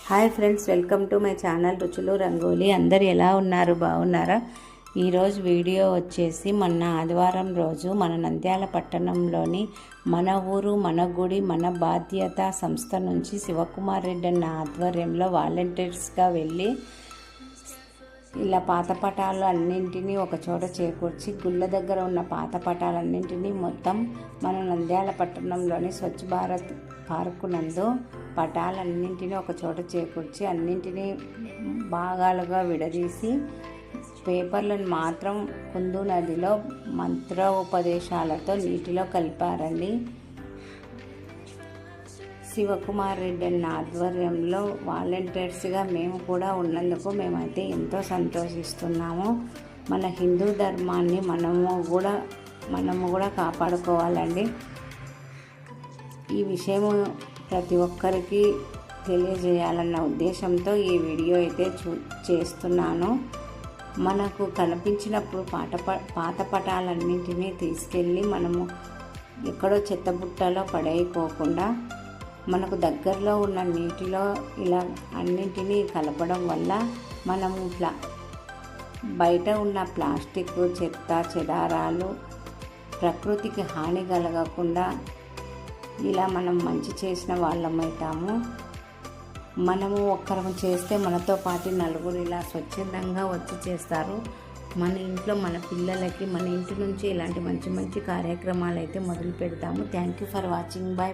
Hi friends, welcome to my channel రుచులు రంగోలి. అందరు ఎలా ఉన్నారు? బాగున్నారా? ఈరోజు వీడియో వచ్చేసి మొన్న ఆదివారం రోజు మన నంద్యాల పట్టణంలోని మన ఊరు మన గుడి మన బాధ్యత సంస్థ నుంచి శివకుమార్ రెడ్డి అన్న ఆధ్వర్యంలో వాలంటీర్స్గా వెళ్ళి ఇలా పాత పటాలు అన్నింటినీ ఒక చోట చేకూర్చి గుళ్ళ దగ్గర ఉన్న పాత పటాలన్నింటినీ మొత్తం మన నంద్యాల పట్టణంలోని స్వచ్ఛ భారత్ పార్కు నందు పటాలన్నింటినీ ఒక చోట చేకూర్చి అన్నింటినీ భాగాలుగా విడదీసి పేపర్లను మాత్రం కుందు నదిలో మంత్రోపదేశాలతో నీటిలో కలిపారండి. శివకుమార్ రెడ్డి అన్న ఆధ్వర్యంలో వాలంటీర్స్గా మేము కూడా ఉన్నందుకు మేమైతే ఎంతో సంతోషిస్తున్నాము. మన హిందూ ధర్మాన్ని మనము కూడా కాపాడుకోవాలండి. ఈ విషయము ప్రతి ఒక్కరికి తెలియజేయాలన్న ఉద్దేశంతో ఈ వీడియో అయితే చేస్తున్నాను. మనకు కనిపించినప్పుడు పాత పటాలన్నింటినీ తీసుకెళ్ళి మనము ఎక్కడో చెత్తబుట్టలో పడేయకోకుండా మనకు దగ్గరలో ఉన్న నీటిలో ఇలా అన్నింటినీ కలపడం వల్ల మనము బయట ఉన్న ప్లాస్టిక్ చెత్త చెదారాలు ప్రకృతికి హాని కలగకుండా ఇలా మనం మంచి చేసిన వాళ్ళమవుతాము. మనము ఒక్కరం చేస్తే మనతో పాటు నలుగురు ఇలా స్వచ్ఛందంగా వచ్చి చేస్తారు. మన ఇంట్లో మన పిల్లలకి మన ఇంటి నుంచి ఇలాంటి మంచి మంచి కార్యక్రమాలు అయితే మొదలు పెడతాము. Thank you for watching. Bye.